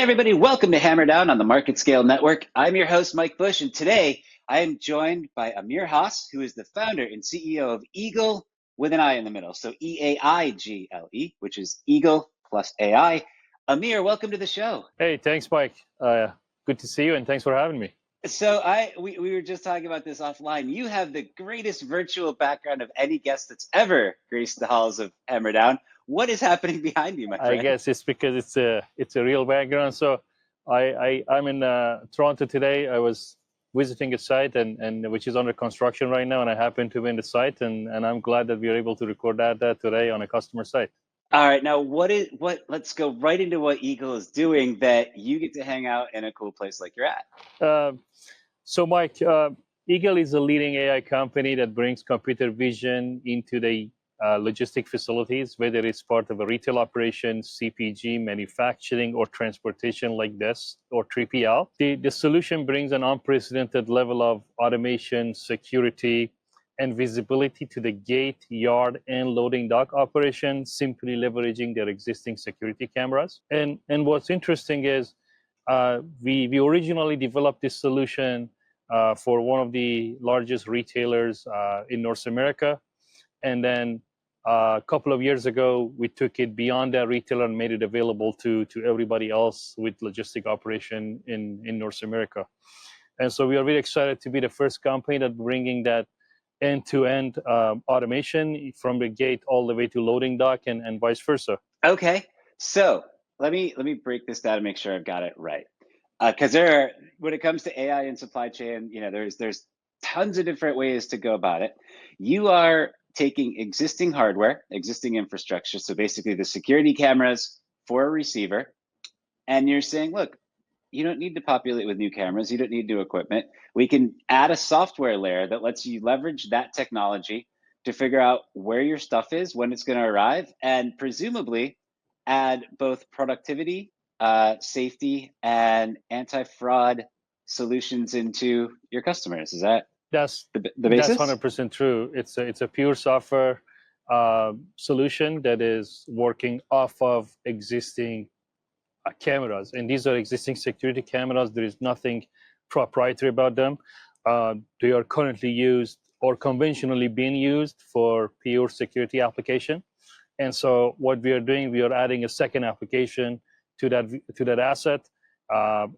everybody, welcome to Hammer Down on the Market Scale Network. I'm your host, Mike Bush, and today I am joined by Amir Hoss, who is the founder and CEO of EAGLE with an I in the middle. So EAIGLE, which is EAGLE plus AI. Amir, welcome to the show. Hey, thanks, Mike. Good to see you, and thanks for having me. So we were just talking about this offline. You have the greatest virtual background of any guest that's ever graced the halls of Hammer Down. What is happening behind you, my friend? I guess it's because it's a real background. So I'm in Toronto today. I was visiting a site and which is under construction right now, and I happen to be in the site, and I'm glad that we are able to record that today on a customer site. All right, now let's go right into what EAGLE is doing that you get to hang out in a cool place like you're at. So Mike, EAGLE is a leading AI company that brings computer vision into the logistic facilities, whether it's part of a retail operation, CPG, manufacturing, or transportation like this, or 3PL. The solution brings an unprecedented level of automation, security, and visibility to the gate, yard, and loading dock operations, simply leveraging their existing security cameras. And what's interesting is we originally developed this solution for one of the largest retailers in North America. And then a couple of years ago, we took it beyond that retailer and made it available to everybody else with logistic operation in North America. And so we are really excited to be the first company that's bringing that end-to-end automation from the gate all the way to loading dock and vice versa. Okay, so let me break this down and make sure I've got it right. Because when it comes to AI and supply chain, there's tons of different ways to go about it. You are taking existing hardware, existing infrastructure, so basically the security cameras for a receiver, and you're saying, look, you don't need to populate with new cameras, you don't need new equipment. We can add a software layer that lets you leverage that technology to figure out where your stuff is, when it's going to arrive, and presumably add both productivity, safety, and anti-fraud solutions into your customers. Is that that's the basis? That's 100% true. It's a pure software solution that is working off of existing cameras, and these are existing security cameras. There is nothing proprietary about them. They are currently used or conventionally being used for pure security application. And so what we are doing, we are adding a second application to that asset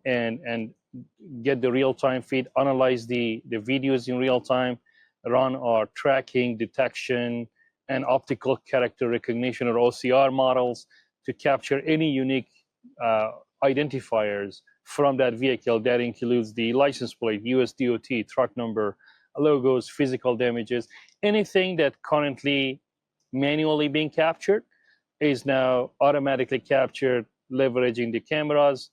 and get the real-time feed, analyze the videos in real time, run our tracking, detection, and optical character recognition or OCR models to capture any unique identifiers from that vehicle. That includes the license plate, US DOT, truck number, logos, physical damages. Anything that currently manually being captured is now automatically captured, leveraging the cameras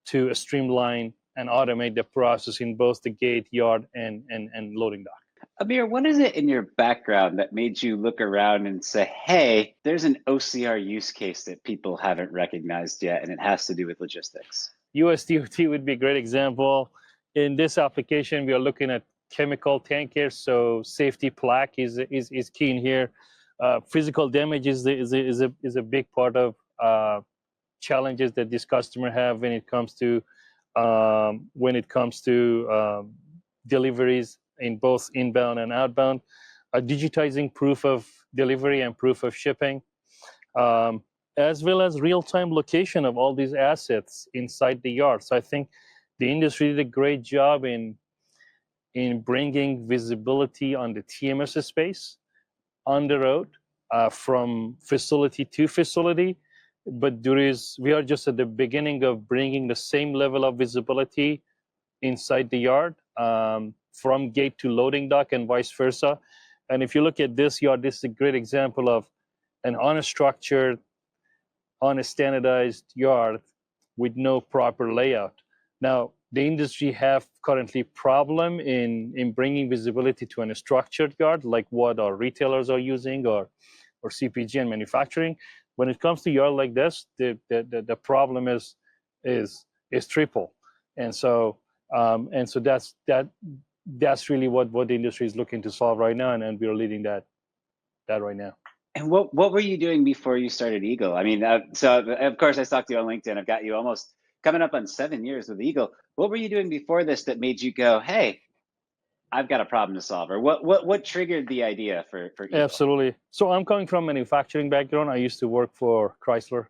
to streamline and automate the process in both the gate, yard, and loading dock. Amir, what is it in your background that made you look around and say, hey, there's an OCR use case that people haven't recognized yet, and it has to do with logistics? US DOT would be a great example. In this application, we are looking at chemical tankers, so safety plaque is key in here. Physical damage is a big part of challenges that this customer have when it comes to deliveries in both inbound and outbound, digitizing proof of delivery and proof of shipping, as well as real-time location of all these assets inside the yard. So I think the industry did a great job in bringing visibility on the TMS space on the road from facility to facility. But we are just at the beginning of bringing the same level of visibility inside the yard, from gate to loading dock and vice versa. And if you look at this yard, this is a great example of an unstructured, unstandardized yard with no proper layout. Now, the industry have currently problem in bringing visibility to a structured yard, like what our retailers are using or CPG and manufacturing. When it comes to yard like this, the problem is triple, and so that's really what the industry is looking to solve right now, and we are leading that right now. And what were you doing before you started EAGLE? I mean, so of course I stalked you on LinkedIn. I've got you almost coming up on 7 years with Eagle. What were you doing before this that made you go, hey, I've got a problem to solve? Or what triggered the idea for Eagle? Absolutely. So I'm coming from manufacturing background. I used to work for Chrysler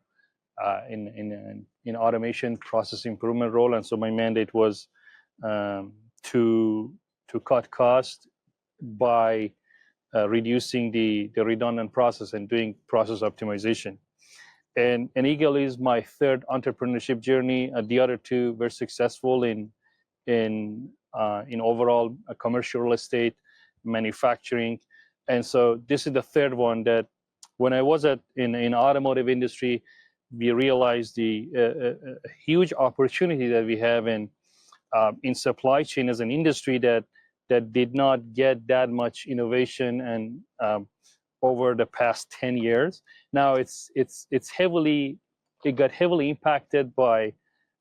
in automation process improvement role, and so my mandate was um, to cut cost by reducing the redundant process and doing process optimization. And Eagle is my third entrepreneurship journey. The other two were successful in overall commercial real estate, manufacturing, and so this is the third one that when I was in automotive industry, we realized the huge opportunity that we have in supply chain as an industry that did not get that much innovation and over the past 10 years. Now it got heavily impacted by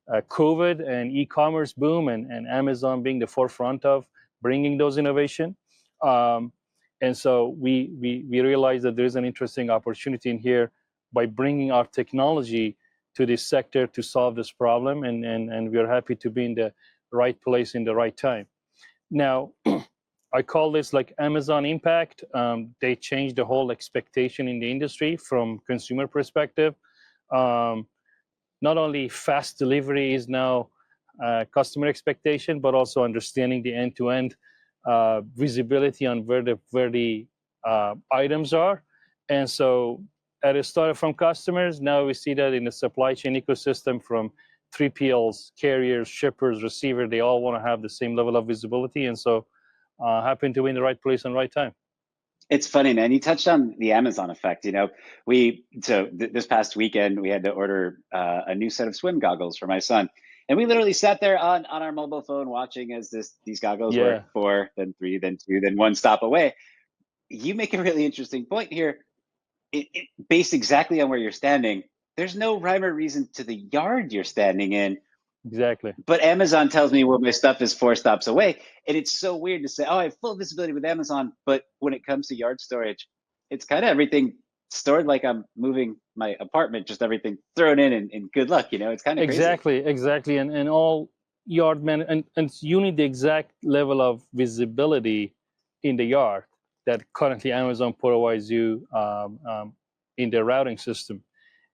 COVID and e-commerce boom and Amazon being the forefront of bringing those innovation. Um, and so we realized that there's an interesting opportunity in here by bringing our technology to this sector to solve this problem. And we're happy to be in the right place in the right time. Now, I call this like Amazon impact. They changed the whole expectation in the industry from consumer perspective. Um, Not only fast delivery is now customer expectation, but also understanding the end-to-end visibility on where the items are. And so it started from customers. Now we see that in the supply chain ecosystem from 3PLs, carriers, shippers, receiver, they all want to have the same level of visibility. And so happen to be in the right place and right time. It's funny, man. You touched on the Amazon effect. This past weekend we had to order a new set of swim goggles for my son, and we literally sat there on our mobile phone watching as these goggles Yeah, work 4, then 3, then 2, then 1 stop away. You make a really interesting point here. It based exactly on where you're standing. There's no rhyme or reason to the yard you're standing in, exactly. but Amazon tells me where my stuff is 4 stops away. And it's so weird to say, oh, I have full visibility with Amazon. But when it comes to yard storage, it's kind of everything stored like I'm moving my apartment, just everything thrown in and good luck. It's kind of crazy. Exactly. And all yard man and you need the exact level of visibility in the yard that currently Amazon provides you in their routing system.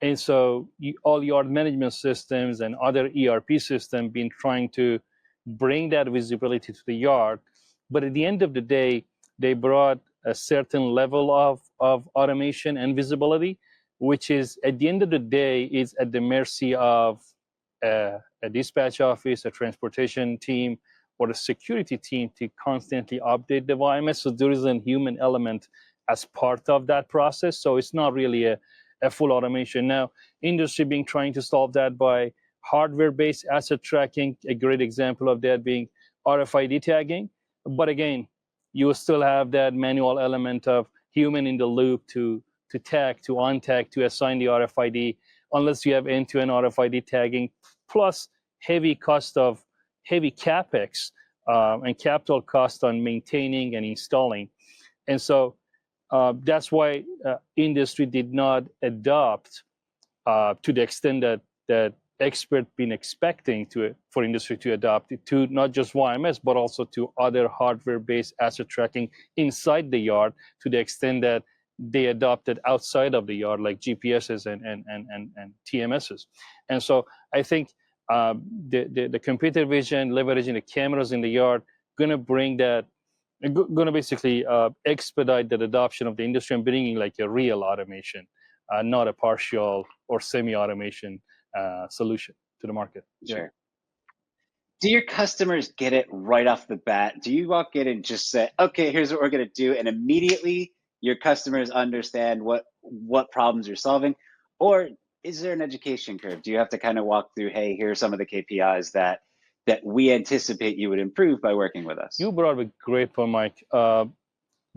And so all yard management systems and other ERP systems been trying to bring that visibility to the yard. But at the end of the day, they brought a certain level of automation and visibility, which is at the end of the day is at the mercy of a dispatch office, a transportation team, or a security team to constantly update the environment. So there is a human element as part of that process. So it's not really a full automation. Now, industry being trying to solve that by hardware-based asset tracking, a great example of that being RFID tagging. But again, you will still have that manual element of human in the loop to tag, to untag, to assign the RFID, unless you have end-to-end RFID tagging, plus heavy capex and capital cost on maintaining and installing. And so that's why industry did not adopt to the extent that expert been expecting for industry to adopt it to not just YMS, but also to other hardware-based asset tracking inside the yard to the extent that they adopted outside of the yard, like GPSs and TMSs. And so I think the computer vision, leveraging the cameras in the yard, going to basically expedite the adoption of the industry and bringing like a real automation, not a partial or semi-automation solution to the market. Sure. Yeah. Do your customers get it right off the bat? Do you walk in and just say, okay, here's what we're going to do, and immediately your customers understand what problems you're solving? Or is there an education curve? Do you have to kind of walk through, hey, here are some of the KPIs that we anticipate you would improve by working with us? You brought up a great point, Mike. The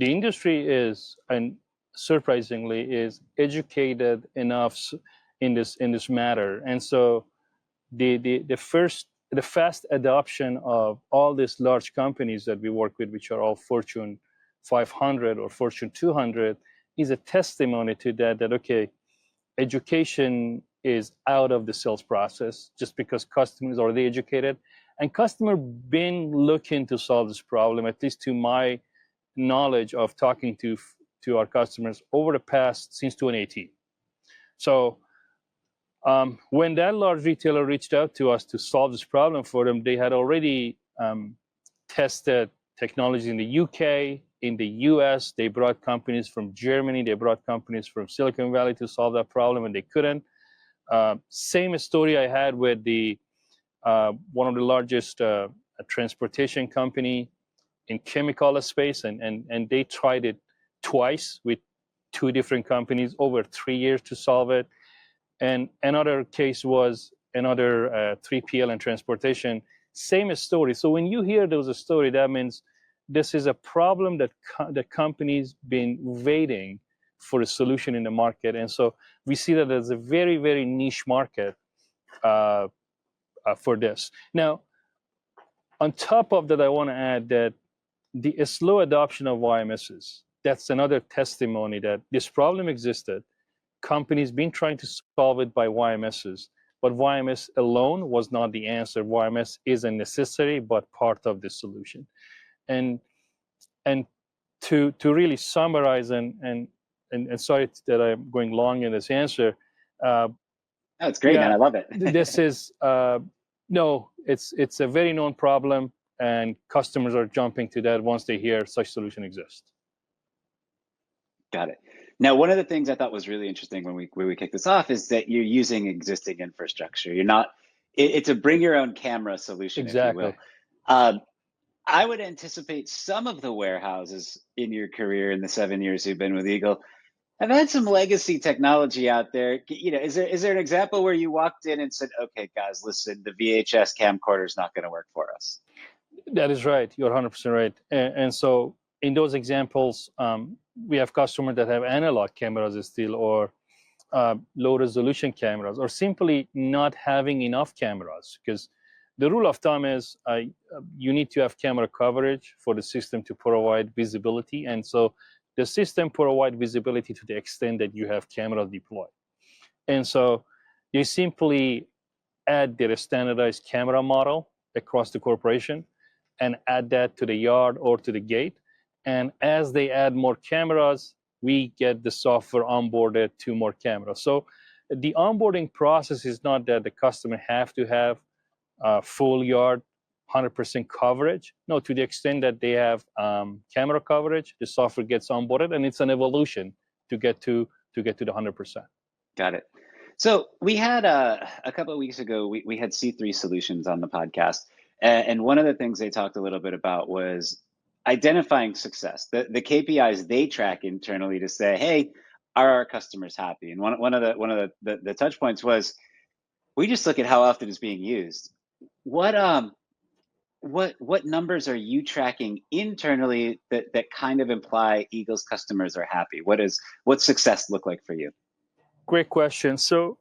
industry is, and surprisingly, is educated enough in this matter, and so the fast adoption of all these large companies that we work with, which are all Fortune 500 or Fortune 200, is a testimony to that okay, education is out of the sales process just because customers are already educated, and customer been looking to solve this problem, at least to my knowledge of talking to our customers over the past since 2018. So when that large retailer reached out to us to solve this problem for them, they had already tested technology in the UK, in the US. They brought companies from Germany, they brought companies from Silicon Valley to solve that problem, and they couldn't. Same story I had with the one of the largest transportation company in chemical space, and they tried it twice with 2 different companies over 3 years to solve it. And another case was another 3PL and transportation, same story. So when you hear those story, that means this is a problem that the company's been waiting for a solution in the market. And so we see that as a very, very niche market for this. Now, on top of that, I want to add that the slow adoption of YMSs, that's another testimony that this problem existed. Companies been trying to solve it by YMSs, but YMS alone was not the answer. YMS is a necessary but part of the solution. And to really summarize and sorry that I'm going long in this answer. That's great, man. I love it. This is no, it's a very known problem, and customers are jumping to that once they hear such solution exists. Got it. Now, one of the things I thought was really interesting when we kicked this off is that you're using existing infrastructure. You're not. It's a bring your own camera solution, Exactly. if you will. I would anticipate some of the warehouses in your career in the 7 years you've been with Eagle have had some legacy technology out there. You know, is there an example where you walked in and said, "Okay, guys, listen, the VHS camcorder is not going to work for us"? That is right. You're 100% right. And so in those examples, we have customers that have analog cameras still, or low resolution cameras, or simply not having enough cameras, because the rule of thumb is you need to have camera coverage for the system to provide visibility. And so the system provide visibility to the extent that you have cameras deployed. And so they simply add their standardized camera model across the corporation and add that to the yard or to the gate. And as they add more cameras, we get the software onboarded to more cameras. So the onboarding process is not that the customer have to have full yard 100% coverage. No, to the extent that they have camera coverage, the software gets onboarded, and it's an evolution to get to the 100%. Got it. So we had a couple of weeks ago, we had C3 Solutions on the podcast, and one of the things they talked a little bit about was identifying success, the KPIs they track internally to say, hey, are our customers happy? And one of the touch points was, we just look at how often it's being used. What numbers are you tracking internally that kind of imply Eagle's customers are happy? What success look like for you? Great question. So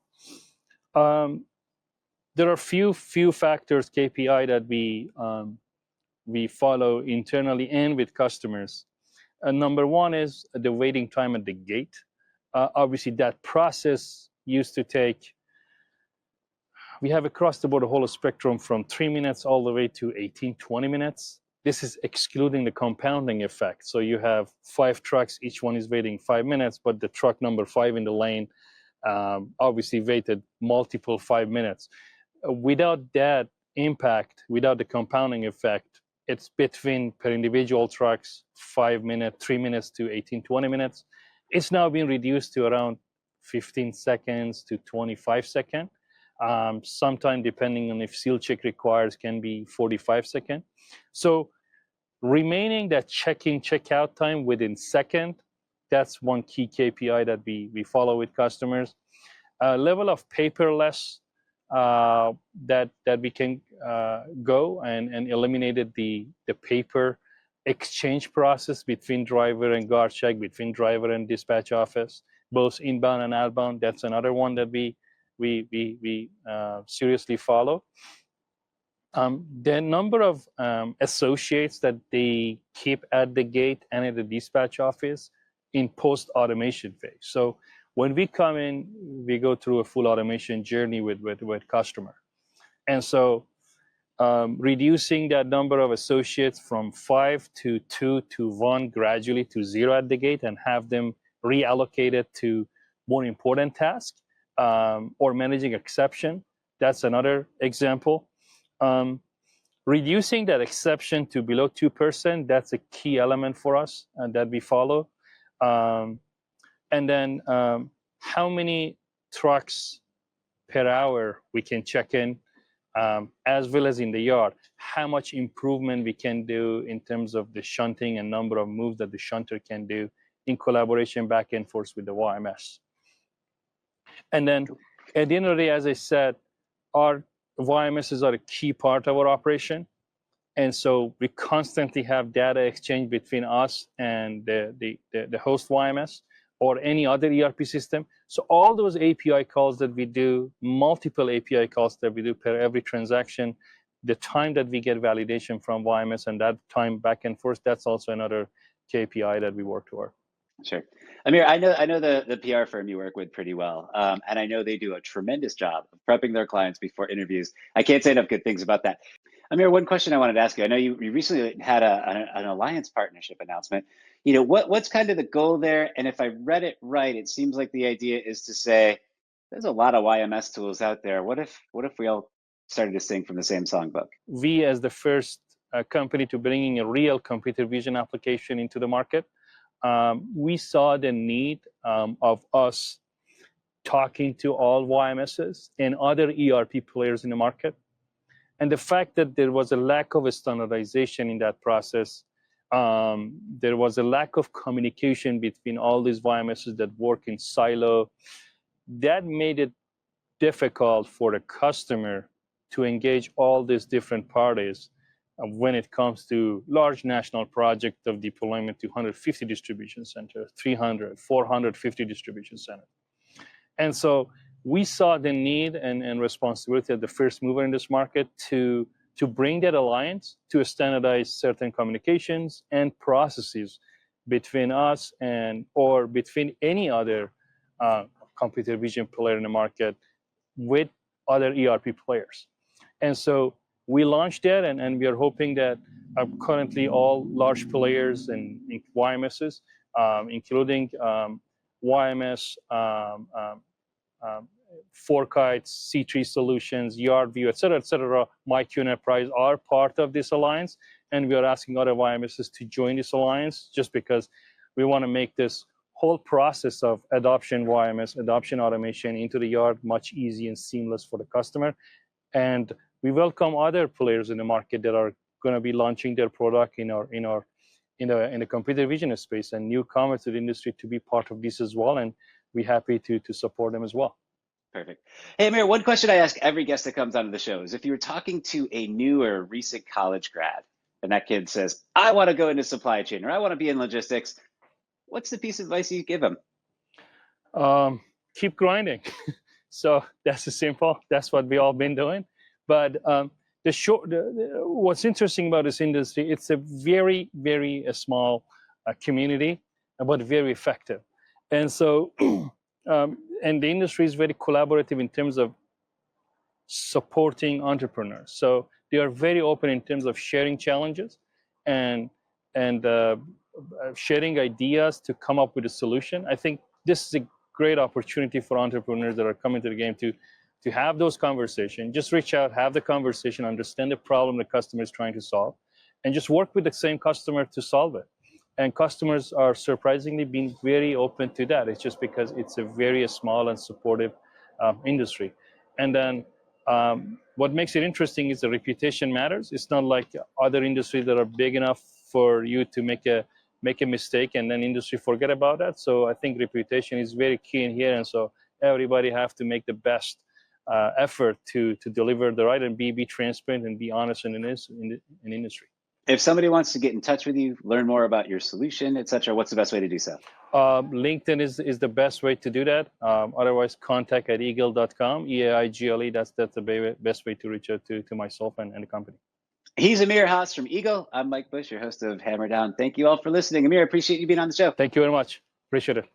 there are few factors, KPI, that we follow internally and with customers. Number one is the waiting time at the gate. Obviously, that process used to take, we have across the board a whole spectrum from 3 minutes all the way to 18, 20 minutes. This is excluding the compounding effect. So you have 5 trucks, each one is waiting 5 minutes, but the truck number 5 in the lane obviously waited multiple 5 minutes. Without that impact, without the compounding effect, it's between per individual trucks 5 minutes, 3 minutes to 18, 20 minutes. It's now been reduced to around 15 seconds to 25 seconds. Sometime, depending on if seal check requires, can be 45 seconds. So remaining that check-in, check-out time within second, that's one key KPI that we follow with customers. Level of paperless that we can go and eliminated the paper exchange process between driver and guard check, between driver and dispatch office, both inbound and outbound. That's another one that we seriously follow. The number of associates that they keep at the gate and at the dispatch office in post-automation phase. So when we come in, we go through a full automation journey with customer. And so reducing that number of associates from 5 to 2 to 1, gradually to 0 at the gate, and have them reallocated to more important tasks, or managing exception. That's another example. Reducing that exception to below 2%, that's a key element for us that we follow. And then how many trucks per hour we can check in, as well as in the yard, how much improvement we can do in terms of the shunting and number of moves that the shunter can do in collaboration back and forth with the YMS. And then at the end of the day, as I said, our YMSs are a key part of our operation. And so we constantly have data exchange between us and the host YMS or any other ERP system. So all those API calls that we do, multiple API calls that we do per every transaction, the time that we get validation from YMS and that time back and forth, that's also another KPI that we work toward. Sure. Amir, I know the PR firm you work with pretty well, and I know they do a tremendous job of prepping their clients before interviews. I can't say enough good things about that. Amir, one question I wanted to ask you. I know you recently had an alliance partnership announcement. What's kind of the goal there? And if I read it right, it seems like the idea is to say there's a lot of YMS tools out there. What if we all started to sing from the same songbook? We, as the first company to bringing a real computer vision application into the market, we saw the need of us talking to all YMSs and other ERP players in the market. And the fact that there was a lack of standardization in that process, there was a lack of communication between all these YMSs that work in silo, that made it difficult for the customer to engage all these different parties when it comes to large national project of deployment to 150 distribution centers, 300, 450 distribution centers. And so we saw the need and responsibility as the first mover in this market to bring that alliance to standardize certain communications and processes between us or between any other computer vision player in the market with other ERP players. And so we launched that, and we are hoping that currently all large players in YMSs, including YMS, Fourkites, C3 Solutions, YardView, et cetera, MyQ Enterprise are part of this alliance. And we are asking other YMSs to join this alliance just because we want to make this whole process of adoption YMS, adoption automation into the yard much easier and seamless for the customer. And we welcome other players in the market that are going to be launching their product in the computer vision space, and newcomers to the industry to be part of this as well. And we're happy to support them as well. Perfect. Hey, Amir, one question I ask every guest that comes onto the show is if you were talking to a new or recent college grad and that kid says, I want to go into supply chain or I want to be in logistics, what's the piece of advice you give them? Keep grinding. So that's simple. That's what we all been doing. But what's interesting about this industry, it's a very, very small community, but very effective. And so, and the industry is very collaborative in terms of supporting entrepreneurs. So they are very open in terms of sharing challenges and sharing ideas to come up with a solution. I think this is a great opportunity for entrepreneurs that are coming to the game to have those conversations. Just reach out, have the conversation, understand the problem the customer is trying to solve, and just work with the same customer to solve it. And customers are surprisingly being very open to that. It's just because it's a very small and supportive industry. And then what makes it interesting is the reputation matters. It's not like other industries that are big enough for you to make a mistake and then industry forget about that. So I think reputation is very key in here. And so everybody have to make the best effort to deliver the right and be transparent and be honest in industry. If somebody wants to get in touch with you, learn more about your solution, et cetera, what's the best way to do so? LinkedIn is the best way to do that. Otherwise, contact at eagle.com, EAIGLE. That's the best way to reach out to myself and the company. He's Amir Hoss from Eagle. I'm Mike Bush, your host of Hammer Down. Thank you all for listening. Amir, I appreciate you being on the show. Thank you very much. Appreciate it.